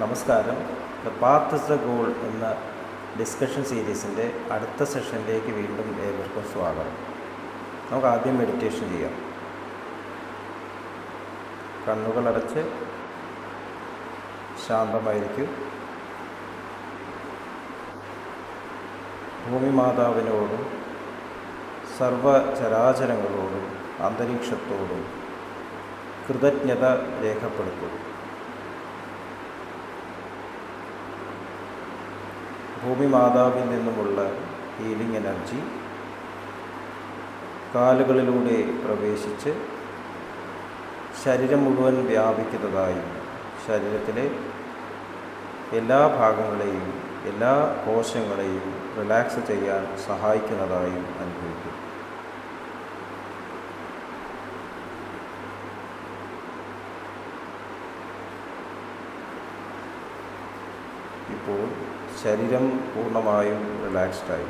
നമസ്കാരം. The path is the goal എന്ന discussion സീരീസിൻ്റെ അടുത്ത സെഷനിലേക്ക് വീണ്ടും ഏവർക്കും സ്വാഗതം. നമുക്ക് ആദ്യം മെഡിറ്റേഷൻ ചെയ്യാം. കണ്ണുകളടച്ച് ശാന്തമായിരിക്കും. ഭൂമി മാതാവിനോടും സർവചരാചരങ്ങളോടും അന്തരീക്ഷത്തോടും കൃതജ്ഞത രേഖപ്പെടുത്തും. ഭൂമി മാതാവിൽ നിന്നുമുള്ള ഹീലിംഗ് എനർജി കാലുകളിലൂടെ പ്രവേശിച്ച് ശരീരം മുഴുവൻ വ്യാപിക്കുന്നതായും ശരീരത്തിലെ എല്ലാ ഭാഗങ്ങളെയും എല്ലാ കോശങ്ങളെയും റിലാക്സ് ചെയ്യാൻ സഹായിക്കുന്നതായും അനുഭവിക്കും. ഇപ്പോൾ ശരീരം പൂർണ്ണമായും റിലാക്സ്ഡായി.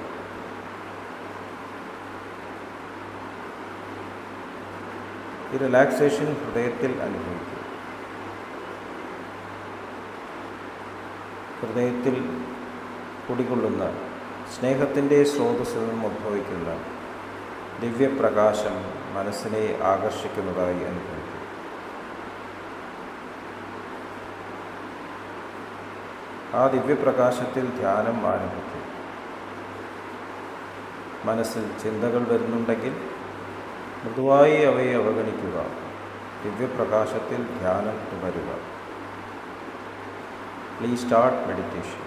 ഈ റിലാക്സേഷൻ ഹൃദയത്തിൽ അനുഭവിക്കും. ഹൃദയത്തിൽ കുടികൊള്ളുന്ന സ്നേഹത്തിൻ്റെ സ്രോതസ്സിൽ നിന്നും ഉദ്ഭവിക്കുന്ന ദിവ്യപ്രകാശം മനസ്സിനെ ആകർഷിക്കുന്നതായി അനുഭവിക്കും. ആ ദിവ്യപ്രകാശത്തിൽ ധ്യാനം ആരംഭിക്കും. മനസ്സിൽ ചിന്തകൾ വരുന്നുണ്ടെങ്കിൽ മൃദുവായി അവയെ അവഗണിക്കുക. ദിവ്യപ്രകാശത്തിൽ ധ്യാനം തുടരുക. Please start meditation.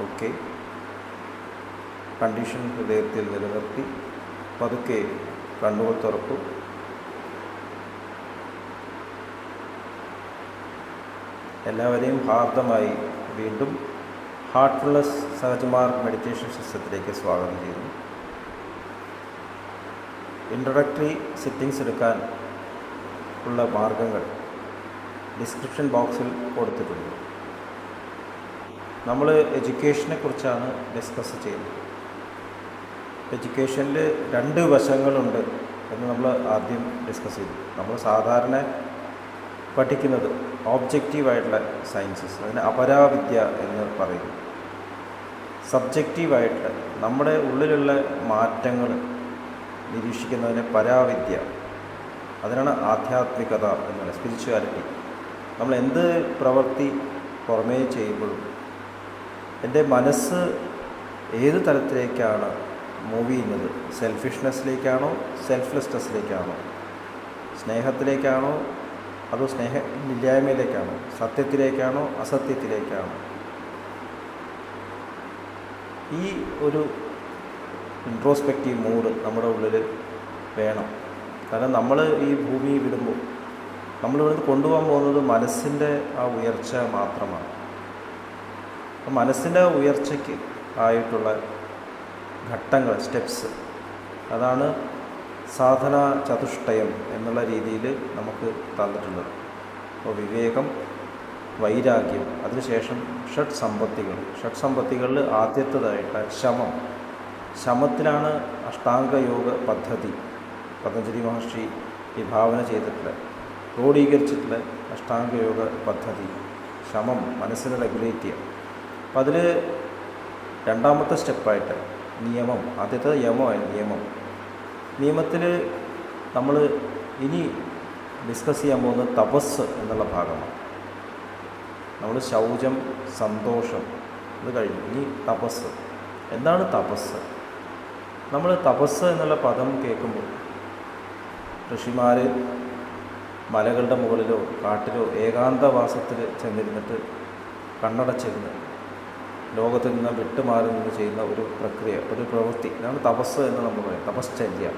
Okay. Condition ഹൃദയത്തിൽ നിലനിർത്തി പതുക്കെ കണ്ണുകൾ തുറക്കും. എല്ലാവരെയും ഹാർദമായി വീണ്ടും ഹാർട്ട്ഫുൾനെസ് സഹജമാർഗ് മെഡിറ്റേഷൻ സിസ്റ്റത്തിലേക്ക് സ്വാഗതം ചെയ്യുന്നു. ഇൻട്രൊഡക്ടറി സിറ്റിങ്സ് എടുക്കാൻ ഉള്ള മാർഗങ്ങൾ ഡിസ്ക്രിപ്ഷൻ ബോക്സിൽ കൊടുത്തിട്ടുണ്ട്. നമ്മൾ എഡ്യൂക്കേഷനെ കുറിച്ചാണ് ഡിസ്കസ് ചെയ്യുന്നത്. എഡ്യൂക്കേഷനിൽ രണ്ട് വശങ്ങളുണ്ട് എന്ന് നമ്മൾ ആദ്യം ഡിസ്കസ് ചെയ്തു. നമ്മൾ സാധാരണ പഠിക്കുന്നത് ഓബ്ജക്റ്റീവായിട്ടുള്ള സയൻസസ്, അതിന് അപരാവിദ്യ എന്ന് പറയുന്നു. സബ്ജക്റ്റീവായിട്ടുള്ള നമ്മുടെ ഉള്ളിലുള്ള മാറ്റങ്ങൾ നിരീക്ഷിക്കുന്നതിന് പരാവിദ്യ, അതിനാണ് ആധ്യാത്മികത എന്നുള്ള സ്പിരിച്വാലിറ്റി. നമ്മൾ എന്ത് പ്രവൃത്തി പുറമേ ചെയ്യുമ്പോഴും എൻ്റെ മനസ്സ് ഏത് തലത്തിലേക്കാണ് മൂവ് ചെയ്യുന്നത്? സെൽഫിഷ്നെസ്സിലേക്കാണോ സെൽഫ്ലെസ്നെസ്സിലേക്കാണോ? സ്നേഹത്തിലേക്കാണോ അതോ സ്നേഹമില്ലായ്മയിലേക്കാണോ? സത്യത്തിലേക്കാണോ അസത്യത്തിലേക്കാണോ? ഈ ഒരു ഇൻട്രോസ്പെക്റ്റീവ് മൂഡ് നമ്മുടെ ഉള്ളിൽ വേണം. കാരണം നമ്മൾ ഈ ഭൂമി വിടുമ്പോൾ നമ്മളിവിടുന്ന് കൊണ്ടുപോകാൻ പോകുന്നത് മനസ്സിൻ്റെ ആ ഉയർച്ച മാത്രമാണ്. അപ്പം മനസ്സിൻ്റെ ഉയർച്ചയ്ക്ക് ആയിട്ടുള്ള ഘട്ടങ്ങൾ, സ്റ്റെപ്സ്, അതാണ് സാധന ചതുഷ്ടയം എന്നുള്ള രീതിയിൽ നമുക്ക് തന്നിട്ടുള്ളത്. അപ്പോൾ വിവേകം, വൈരാഗ്യം, അതിനുശേഷം ഷഡ് സമ്പത്തികളിൽ ആദ്യത്തേതായിട്ട് ശമത്തിലാണ് അഷ്ടാംഗയോഗ പദ്ധതി പതഞ്ജലി മഹർഷി വിഭാവന ചെയ്തിട്ടുള്ള ക്രോഡീകരിച്ചിട്ടുള്ള അഷ്ടാംഗയോഗ പദ്ധതി. ശമം, മനസ്സിനെ റെഗുലേറ്റ് ചെയ്യുക. അപ്പം അതിൽ രണ്ടാമത്തെ സ്റ്റെപ്പായിട്ട് നിയമം, ആദ്യത്തെ നിയമത്തിൽ നമ്മൾ ഇനി ഡിസ്കസ് ചെയ്യാൻ പോകുന്നത് തപസ് എന്നുള്ള ഭാഗമാണ്. നമ്മൾ ശൗചം, സന്തോഷം, ഇത് കഴിഞ്ഞു. ഇനി തപസ്. എന്താണ് തപസ്? നമ്മൾ തപസ് എന്നുള്ള പദം കേൾക്കുമ്പോൾ ഋഷിമാർ മലകളുടെ മുകളിലോ കാട്ടിലോ ഏകാന്തവാസത്തിൽ ചെന്നിരുന്നിട്ട് കണ്ണടച്ചിരുന്ന് ലോകത്തിൽ നിന്ന് വിട്ടുമാറി നിന്ന് ചെയ്യുന്ന ഒരു പ്രക്രിയ, ഒരു പ്രവൃത്തി, ഇതാണ് തപസ് എന്ന് നമ്മൾ പറയും. തപശ്ചര്യ.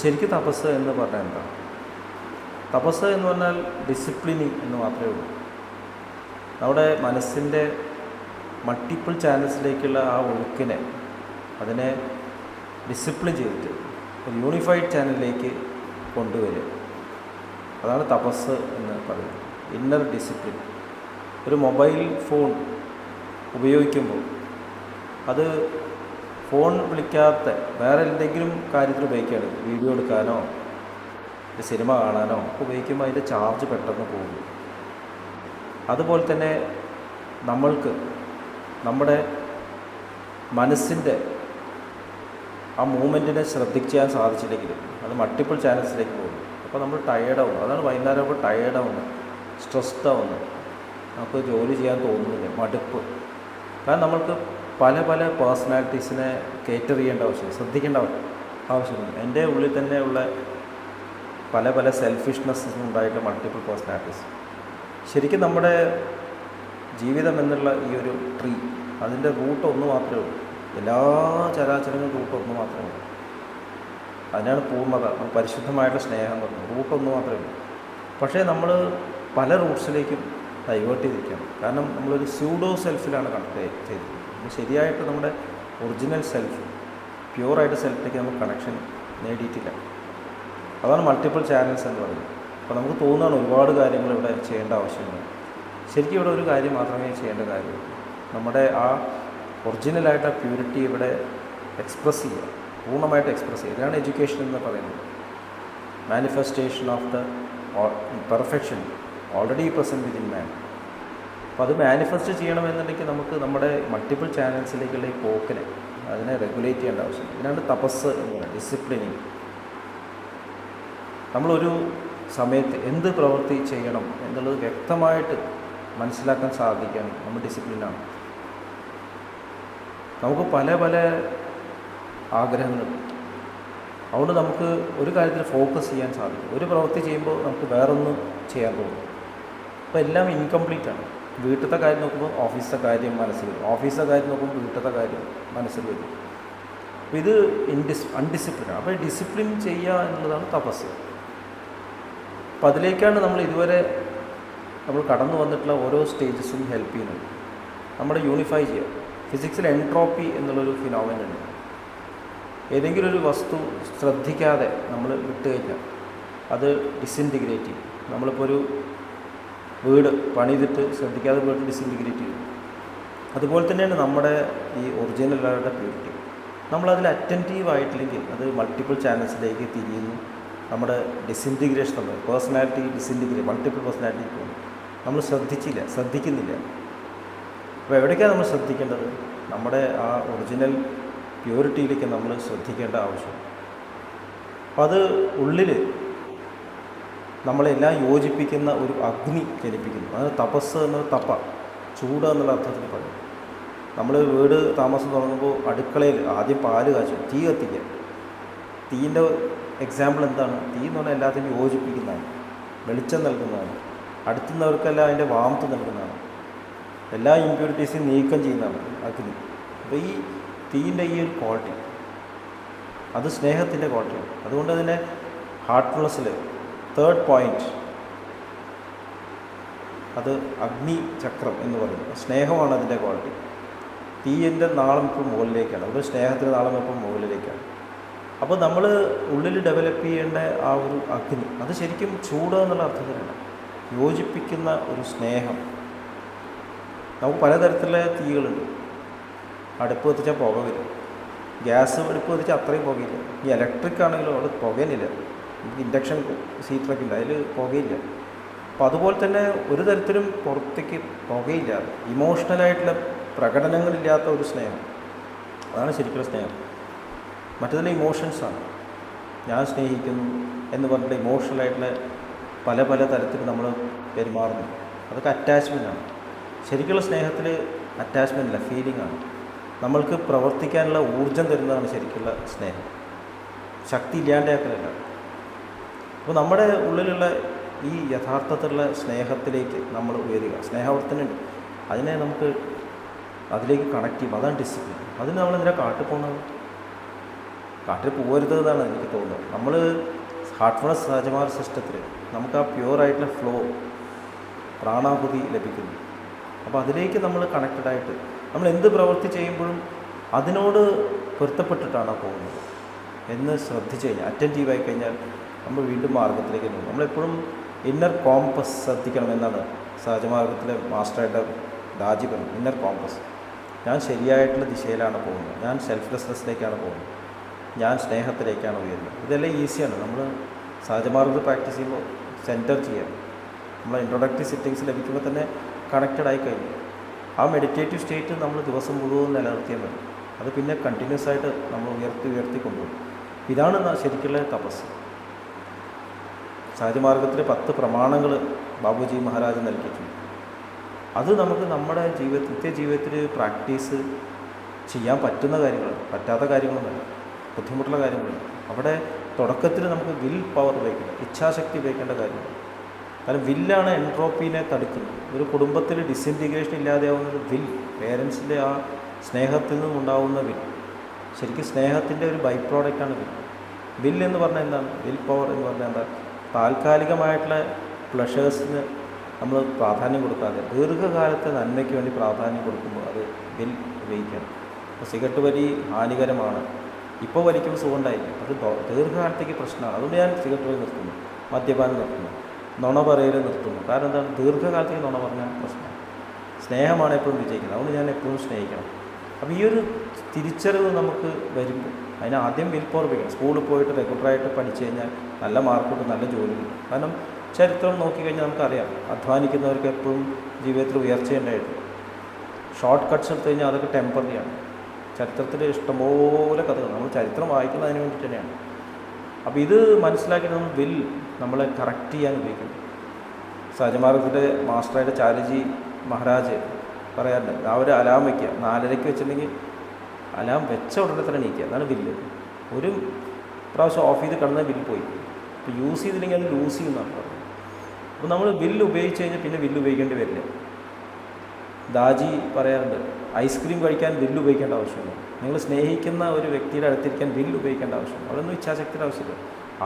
ശരിക്കും തപസ് എന്ന് പറഞ്ഞാൽ എന്താ? തപസ് എന്ന് പറഞ്ഞാൽ ഡിസിപ്ലിനിങ് എന്ന് മാത്രമേ ഉള്ളൂ. നമ്മുടെ മനസ്സിൻ്റെ മൾട്ടിപ്പിൾ ചാനൽസിലേക്കുള്ള ആ ഒഴുക്കിനെ, അതിനെ ഡിസിപ്ലിൻ ചെയ്തിട്ട് ഒരു യൂണിഫൈഡ് ചാനലിലേക്ക് കൊണ്ടുവരിക, അതാണ് തപസ് എന്ന് പറയുന്നത്. Inner discipline. ഒരു മൊബൈൽ ഫോൺ ഉപയോഗിക്കുമ്പോൾ അത് ഫോൺ വിളിക്കാത്ത വേറെ എന്തെങ്കിലും കാര്യത്തിൽ ഉപയോഗിക്കുകയാണ്, വീഡിയോ എടുക്കാനോ സിനിമ കാണാനോ ഉപയോഗിക്കുമ്പോൾ അതിൻ്റെ ചാർജ് പെട്ടെന്ന് പോകും. അതുപോലെ തന്നെ നമ്മൾക്ക് നമ്മുടെ മനസ്സിൻ്റെ ആ മൂവ്മെൻറ്റിനെ ശ്രദ്ധിക്കാൻ സാധിച്ചില്ലെങ്കിൽ അത് മൾട്ടിപ്പിൾ ചാനൽസിലേക്ക് പോകും. അപ്പോൾ നമ്മൾ ടയേർഡാവും. അതാണ് വൈകുന്നേരം ആകുമ്പോൾ ടയേർഡാവുന്നത്, സ്ട്രെസ്ഡ് ആവുന്നത്, നമുക്ക് ജോലി ചെയ്യാൻ തോന്നുന്നില്ല, മടുപ്പ്. കാരണം നമ്മൾക്ക് പല പല പേഴ്സണാലിറ്റീസിനെ കേറ്റർ ചെയ്യേണ്ട ആവശ്യമില്ല, ശ്രദ്ധിക്കേണ്ട ആവശ്യമില്ല. എൻ്റെ ഉള്ളിൽ തന്നെയുള്ള പല പല സെൽഫിഷ്നെസ് ഉണ്ടായിട്ട് മൾട്ടിപ്പിൾ പേഴ്സണാലിറ്റീസ്. ശരിക്കും നമ്മുടെ ജീവിതം എന്നുള്ള ഈ ഒരു ട്രീ, അതിൻ്റെ റൂട്ട് ഒന്ന് മാത്രമേ ഉള്ളൂ. എല്ലാ ചരാചരങ്ങളും റൂട്ട് ഒന്ന് മാത്രമേ ഉള്ളൂ. അതിനാണ് പൂർണ്ണത, പരിശുദ്ധമായിട്ടുള്ള സ്നേഹം എന്ന് പറയുന്നത്. റൂട്ട് ഒന്ന് മാത്രമേ ഉള്ളൂ. പക്ഷേ നമ്മൾ പല റൂട്ട്സിലേക്കും ഡൈവേർട്ട് ചെയ്തിരിക്കുകയാണ്. കാരണം നമ്മളൊരു സ്യൂഡോ സെൽഫിലാണ് കണക്ട് ചെയ്തത്. ശരിയായിട്ട് നമ്മുടെ ഒറിജിനൽ സെൽഫ്, പ്യുവറായിട്ട് സെൽഫിലേക്ക് നമുക്ക് കണക്ഷൻ നേടിയിട്ടില്ല. അതാണ് മൾട്ടിപ്പിൾ ചാനൽസ് എന്ന് പറയുന്നത്. അപ്പോൾ നമുക്ക് തോന്നുകയാണ് ഒരുപാട് കാര്യങ്ങൾ ഇവിടെ ചെയ്യേണ്ട ആവശ്യമുണ്ട്. ശരിക്കും ഇവിടെ ഒരു കാര്യം മാത്രമേ ചെയ്യേണ്ട കാര്യമുള്ളൂ. നമ്മുടെ ആ ഒറിജിനലായിട്ട് ആ പ്യൂരിറ്റി ഇവിടെ എക്സ്പ്രസ് ചെയ്യുക, പൂർണ്ണമായിട്ട് എക്സ്പ്രസ് ചെയ്യുക. ഇതാണ് എഡ്യൂക്കേഷൻ എന്ന് പറയുന്നത്. Manifestation of the perfection already present within man. അപ്പോൾ അത് മാനിഫെസ്റ്റ് ചെയ്യണമെന്നുണ്ടെങ്കിൽ നമുക്ക് നമ്മുടെ മൾട്ടിപ്പിൾ ചാനൽസിലേക്കുള്ള ഈ പോക്കിനെ, അതിനെ റെഗുലേറ്റ് ചെയ്യേണ്ട ആവശ്യം. ഇതിനാണ് തപസ് എന്ന് പറയുന്നത്, ഡിസിപ്ലിനിങ്. നമ്മളൊരു സമയത്ത് എന്ത് പ്രവൃത്തി ചെയ്യണം എന്നുള്ളത് വ്യക്തമായിട്ട് മനസ്സിലാക്കാൻ സാധിക്കുകയാണെങ്കിൽ നമ്മൾ ഡിസിപ്ലിനാണ്. നമുക്ക് പല പല ആഗ്രഹങ്ങൾ, അതുകൊണ്ട് നമുക്ക് ഒരു കാര്യത്തിൽ ഫോക്കസ് ചെയ്യാൻ സാധിക്കും. ഒരു പ്രവൃത്തി ചെയ്യുമ്പോൾ നമുക്ക് വേറൊന്ന് ചെയ്യാൻ തോന്നും. അപ്പോൾ എല്ലാം ഇൻകംപ്ലീറ്റ് ആണ്. വീട്ടിലത്തെ കാര്യം നോക്കുമ്പോൾ ഓഫീസിലെ കാര്യം മനസ്സിൽ വരും, ഓഫീസിലെ കാര്യം നോക്കുമ്പോൾ വീട്ടിലത്തെ കാര്യം മനസ്സിൽ വരും. അപ്പോൾ ഇത് അൺഡിസിപ്ലിനാണ്. അപ്പോൾ ഡിസിപ്ലിൻ ചെയ്യുക എന്നുള്ളതാണ് തപസ്. അപ്പോൾ അതിലേക്കാണ് നമ്മൾ ഇതുവരെ നമ്മൾ കടന്നു വന്നിട്ടുള്ള ഓരോ സ്റ്റേജസും ഹെൽപ്പ് ചെയ്യുന്നത്. നമ്മുടെ യൂണിഫൈ ചെയ്യുക. ഫിസിക്സിൽ എൻട്രോപ്പി എന്നുള്ളൊരു ഫിനോമിന ഉണ്ട്. ഏതെങ്കിലും ഒരു വസ്തു ശ്രദ്ധിക്കാതെ നമ്മൾ വിട്ട് കഴിഞ്ഞാൽ അത് ഡിസിൻറ്റിഗ്രേറ്റ് ചെയ്യും. നമ്മളിപ്പോൾ ഒരു വീട് പണിതിട്ട് ശ്രദ്ധിക്കാതെ വീട് ഡിസിൻറ്റിഗ്രേറ്റ് ചെയ്യും. അതുപോലെ തന്നെയാണ് നമ്മുടെ ഈ ഒറിജിനലുകളുടെ പ്യൂരിറ്റി. നമ്മളതിൽ അറ്റൻറ്റീവ് ആയിട്ടില്ലെങ്കിൽ അത് മൾട്ടിപ്പിൾ ചാനൽസിലേക്ക് തിരിയുന്നു. നമ്മുടെ ഡിസിൻറ്റിഗ്രേഷൻ തമ്മിൽ പേഴ്സണാലിറ്റി ഡിസിൻറ്റിഗ്രേറ്റ്, മൾട്ടിപ്പിൾ പേഴ്സണാലിറ്റി പോകുന്നു. നമ്മൾ ശ്രദ്ധിക്കുന്നില്ല. അപ്പോൾ എവിടേക്കാണ് നമ്മൾ ശ്രദ്ധിക്കേണ്ടത്? നമ്മുടെ ആ ഒറിജിനൽ പ്യൂരിറ്റിയിലേക്ക് നമ്മൾ ശ്രദ്ധിക്കേണ്ട ആവശ്യം. അപ്പം അത് ഉള്ളിൽ നമ്മളെല്ലാം യോജിപ്പിക്കുന്ന ഒരു അഗ്നി ജനിപ്പിക്കുന്നു. അത് തപസ് എന്ന തപ, ചൂട് എന്നുള്ള അർത്ഥത്തിൽ പറയും. നമ്മൾ വീട് താമസം തുടങ്ങുമ്പോൾ അടുക്കളയിൽ ആദ്യം പാല് കാച്ചും, തീ കത്തിക്കുക. തീൻ്റെ എക്സാമ്പിൾ എന്താണ്? തീ എന്ന് പറഞ്ഞാൽ എല്ലാത്തിനും യോജിപ്പിക്കുന്നതാണ്, വെളിച്ചം നൽകുന്നതാണ്, അടുത്തുന്നവർക്കെല്ലാം അതിൻ്റെ വാംത്ത് നൽകുന്നതാണ്, എല്ലാ ഇമ്പ്യൂരിറ്റീസും നീക്കം ചെയ്യുന്നതാണ് അഗ്നി. അപ്പോൾ ഈ തീൻ്റെ ഈ ഒരു ക്വാളിറ്റി, അത് സ്നേഹത്തിൻ്റെ ക്വാളിറ്റിയാണ്. അതുകൊണ്ട് തന്നെ ഹാർട്ട്ഫുൾനെസ്സിൽ തേർഡ് പോയിൻറ്റ് അത് അഗ്നി ചക്രം എന്ന് പറയുന്നത് സ്നേഹമാണ് അതിൻ്റെ ക്വാളിറ്റി. തീയിൻ്റെ നാളം ഇപ്പോൾ മുകളിലേക്കാണ്, അതുപോലെ സ്നേഹത്തിൻ്റെ നാളം ഇപ്പോൾ മുകളിലേക്കാണ്. അപ്പോൾ നമ്മൾ ഉള്ളിൽ ഡെവലപ്പ് ചെയ്യേണ്ട ആ ഒരു അഗ്നി, അത് ശരിക്കും ചൂട് എന്നുള്ള അർത്ഥത്തിലല്ല, യോജിപ്പിക്കുന്ന ഒരു സ്നേഹം. നമുക്ക് പലതരത്തിലുള്ള തീകളുണ്ട്. അടുപ്പ് കത്തിച്ചാൽ പുക വരും, ഗ്യാസ് അടുപ്പ് കത്തിച്ചാൽ അത്രയും പുകയില്ല. ഈ ഇലക്ട്രിക് ആണെങ്കിലും അവിടെ പുകയില്ല. ഇൻഡക്ഷൻ ഹീറ്ററൊക്കെ ഇല്ല, അതിൽ പുകയില്ല. അപ്പോൾ അതുപോലെ തന്നെ ഒരു തരത്തിലും പുറത്തേക്ക് പുകയില്ല. ഇമോഷണലായിട്ടുള്ള പ്രകടനങ്ങളില്ലാത്ത ഒരു സ്നേഹം, അതാണ് ശരിക്കുള്ള സ്നേഹം. മറ്റേതിലെ ഇമോഷൻസാണ്. ഞാൻ സ്നേഹിക്കുന്നു എന്ന് പറഞ്ഞിട്ട് ഇമോഷണലായിട്ടുള്ള പല പല തരത്തിൽ നമ്മൾ പെരുമാറുന്നു. അതൊക്കെ അറ്റാച്ച്മെൻറ്റാണ്. ശരിക്കുള്ള സ്നേഹത്തിൽ അറ്റാച്ച്മെൻ്റ് അല്ല, ഫീലിംഗ് ആണ്. നമ്മൾക്ക് പ്രവർത്തിക്കാനുള്ള ഊർജം തരുന്നതാണ് ശരിക്കുള്ള സ്നേഹം, ശക്തി ഇല്ലാണ്ടാക്കലല്ല. അപ്പോൾ നമ്മുടെ ഉള്ളിലുള്ള ഈ യഥാർത്ഥത്തിലുള്ള സ്നേഹത്തിലേക്ക് നമ്മൾ ഉയരുക. സ്നേഹവർത്തനുണ്ട്, അതിനെ നമുക്ക് അതിലേക്ക് കണക്ട് ചെയ്യും. അതാണ് ഡിസിപ്ലിൻ. അതിന് നമ്മളെന്തിനാ കാട്ടിൽ പോകുന്നത്? കാട്ടിൽ പോകരുത് എന്നാണ് എനിക്ക് തോന്നുന്നത്. നമ്മൾ ഹാർട്ട്ഫുൾനെസ് സഹജമാർഗ സിസ്റ്റത്തിൽ നമുക്ക് ആ പ്യുവറായിട്ടുള്ള ഫ്ലോ പ്രാണാഹുതി ലഭിക്കുന്നു. അപ്പോൾ അതിലേക്ക് നമ്മൾ കണക്റ്റഡായിട്ട് നമ്മൾ എന്ത് പ്രവൃത്തി ചെയ്യുമ്പോഴും അതിനോട് പൊരുത്തപ്പെട്ടിട്ടാണ് പോകുന്നത് എന്ന് ശ്രദ്ധിച്ചു കഴിഞ്ഞാൽ, അറ്റൻറ്റീവായി കഴിഞ്ഞാൽ നമ്മൾ വീണ്ടും മാർഗത്തിലേക്ക് പോകും. നമ്മളെപ്പോഴും ഇന്നർ കോമ്പസ് ശ്രദ്ധിക്കണം എന്നാണ് സഹജമാർഗത്തിലെ മാസ്റ്ററായിട്ട് ദാജി പറഞ്ഞു. ഇന്നർ കോമ്പസ്, ഞാൻ ശരിയായിട്ടുള്ള ദിശയിലാണ് പോകുന്നത്, ഞാൻ സെൽഫ്ലെസ്നെസ്സിലേക്കാണ് പോകുന്നത്, ഞാൻ സ്നേഹത്തിലേക്കാണ് ഉയരുന്നത്. ഇതെല്ലാം ഈസിയാണ്. നമ്മൾ സഹജമാർഗത്തിൽ പ്രാക്ടീസ് ചെയ്യുമ്പോൾ സെൻറ്റർ ചെയ്യാം. നമ്മൾ ഇൻട്രൊഡക്റ്റീവ് സിറ്റിങ്സ് ലഭിക്കുമ്പോൾ തന്നെ കണക്റ്റഡ് ആയി കഴിഞ്ഞു. ആ മെഡിറ്റേറ്റീവ് സ്റ്റേറ്റ് നമ്മൾ ദിവസം മുഴുവൻ നിലനിർത്തിയാൽ മതി. അത് പിന്നെ കണ്ടിന്യൂസ് ആയിട്ട് നമ്മൾ ഉയർത്തി കൊണ്ടുപോകും. ഇതാണ് ശരിക്കുള്ള തപസ്. സഹജമാർഗത്തിലെ 10 പ്രമാണങ്ങൾ ബാബുജി മഹാരാജ് നൽകിയിട്ടുണ്ട്. അത് നമുക്ക് നമ്മുടെ നിത്യജീവിതത്തിൽ പ്രാക്ടീസ് ചെയ്യാൻ പറ്റുന്ന കാര്യങ്ങളാണ്, പറ്റാത്ത കാര്യങ്ങളൊന്നുമല്ല, ബുദ്ധിമുട്ടുള്ള കാര്യങ്ങളാണ്. അവിടെ തുടക്കത്തിൽ നമുക്ക് വിൽ പവർ ഉപയോഗിക്കണം, ഇച്ഛാശക്തി ഉപയോഗിക്കേണ്ട കാര്യങ്ങൾ. കാരണം വില്ലാണ് എൻട്രോപ്പീനെ തടുക്കുന്നത്. ഒരു കുടുംബത്തിൽ ഡിസിൻറ്റിഗ്രേഷൻ ഇല്ലാതെയാവുന്നത് വിൽ, പേരൻസിൻ്റെ ആ സ്നേഹത്തിൽ നിന്നുണ്ടാവുന്ന വിൽ. ശരിക്കും സ്നേഹത്തിൻ്റെ ഒരു ബൈ പ്രോഡക്റ്റാണ് വിൽ. വിൽ എന്ന് പറഞ്ഞാൽ എന്താണ്? വിൽ പവർ എന്ന് പറഞ്ഞാൽ എന്താ? താൽക്കാലികമായിട്ടുള്ള പ്ലഷേഴ്സിന് നമ്മൾ പ്രാധാന്യം കൊടുക്കാതെ ദീർഘകാലത്തെ നന്മയ്ക്ക് വേണ്ടി പ്രാധാന്യം കൊടുക്കുമ്പോൾ അത് വിൽ ഉപയോഗിക്കണം. അപ്പോൾ സിഗരറ്റ് വലി ഹാനികരമാണ്, ഇപ്പോൾ വലിക്കുമ്പോൾ സുഖം ഉണ്ടായിരിക്കും, അത് ദീർഘകാലത്തേക്ക് പ്രശ്നമാണ്. അതുകൊണ്ട് ഞാൻ സിഗരറ്റ് വലി നിർത്തുന്നു, മദ്യപാനം നിർത്തുന്നു, നുണ പറയൽ നിർത്തുന്നു. കാരണം എന്താണ്? ദീർഘകാലത്തേക്ക് നുണ പറഞ്ഞാൽ പ്രശ്നമാണ്. സ്നേഹമാണ് എപ്പോഴും വിജയിക്കുന്നത്. അതുകൊണ്ട് ഞാൻ എപ്പോഴും സ്നേഹിക്കണം. അപ്പോൾ ഈ ഒരു തിരിച്ചറിവ് നമുക്ക് വരുമ്പോൾ അതിന് ആദ്യം വിൽ പവർ ഉപയോഗിക്കണം. സ്കൂളിൽ പോയിട്ട് റെഗുലറായിട്ട് പഠിച്ചു കഴിഞ്ഞാൽ നല്ല മാർക്ക് കിട്ടും, നല്ല ജോലി കിട്ടും. കാരണം ചരിത്രം നോക്കിക്കഴിഞ്ഞാൽ നമുക്കറിയാം, അധ്വാനിക്കുന്നവർക്ക് എപ്പോഴും ജീവിതത്തിൽ ഉയർച്ചയുണ്ടായിട്ടുണ്ട്. ഷോർട്ട് കട്ട്സ് എടുത്തു കഴിഞ്ഞാൽ അതൊക്കെ ടെമ്പററിയാണ്. ചരിത്രത്തിൽ ഇഷ്ടംപോലെ കഥകൾ നമ്മൾ ചരിത്രം വായിക്കുന്നതിന് വേണ്ടി തന്നെയാണ്. അപ്പോൾ ഇത് മനസ്സിലാക്കി നമ്മൾ വിൽ നമ്മളെ കറക്റ്റ് ചെയ്യാൻ ഉപയോഗിക്കും. സഹജമാർഗത്തിൻ്റെ മാസ്റ്ററായിട്ട് ചാരുജി മഹാരാജ് പറയാറുണ്ട്, അവർ അലാം വയ്ക്കുക, 4:30 വെച്ചിട്ടുണ്ടെങ്കിൽ അലാം വെച്ച ഉടനെ തന്നെ എണീക്കുക. അതാണ് വില്ല്. ഒരു പ്രാവശ്യം ഓഫ് ചെയ്ത് കിടന്ന വില്ല് പോയി. ഇപ്പോൾ യൂസ് ചെയ്തില്ലെങ്കിൽ അത് ലൂസ് ചെയ്യുന്നതാണ് പറയുന്നത്. അപ്പോൾ നമ്മൾ വില്ല് ഉപയോഗിച്ച് കഴിഞ്ഞാൽ പിന്നെ വില്ല് ഉപയോഗിക്കേണ്ടി വരില്ല. ദാജി പറയാറുണ്ട്, ഐസ്ക്രീം കഴിക്കാൻ വില്ല് ഉപയോഗിക്കേണ്ട ആവശ്യമില്ല. നിങ്ങൾ സ്നേഹിക്കുന്ന ഒരു വ്യക്തിയുടെ അടുത്തിരിക്കാൻ വില്ല് ഉപയോഗിക്കേണ്ട ആവശ്യമില്ല. അവിടെയൊന്നും ഇച്ഛാശക്തിയുടെ ആവശ്യമില്ല.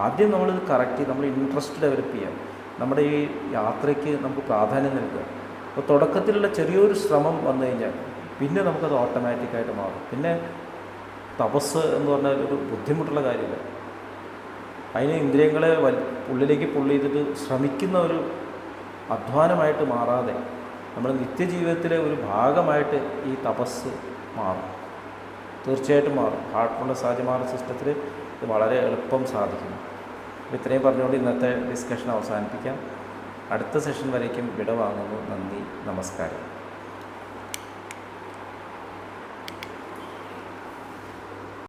ആദ്യം നമ്മളിത് കറക്റ്റ് ചെയ്ത് നമ്മൾ ഇൻട്രസ്റ്റ് ഡെവലപ്പ് ചെയ്യാം. നമ്മുടെ ഈ യാത്രയ്ക്ക് നമുക്ക് പ്രാധാന്യം നൽകുക. അപ്പോൾ തുടക്കത്തിലുള്ള ചെറിയൊരു ശ്രമം വന്നു കഴിഞ്ഞാൽ പിന്നെ നമുക്കത് ഓട്ടോമാറ്റിക്കായിട്ട് മാറും. പിന്നെ തപസ് എന്ന് പറഞ്ഞാൽ ഒരു ബുദ്ധിമുട്ടുള്ള കാര്യമില്ല. അതിന് ഇന്ദ്രിയങ്ങളെ ഉള്ളിലേക്ക് പുള്ളി ചെയ്തിട്ട് ശ്രമിക്കുന്ന ഒരു അധ്വാനമായിട്ട് മാറാതെ നമ്മുടെ നിത്യജീവിതത്തിലെ ഒരു ഭാഗമായിട്ട് ഈ തപസ് മാറും. തീർച്ചയായിട്ടും മാറും. ഹാർട്ട്ഫുൾ സഹജമാർഗ സിസ്റ്റത്തിൽ ഇത് വളരെ എളുപ്പം സാധിക്കും. ഇത്രയും പറഞ്ഞുകൊണ്ട് ഇന്നത്തെ ഡിസ്കഷൻ അവസാനിപ്പിക്കാം. അടുത്ത സെഷൻ വരേക്കും വിട വാങ്ങുന്നു. നന്ദി, നമസ്കാരം.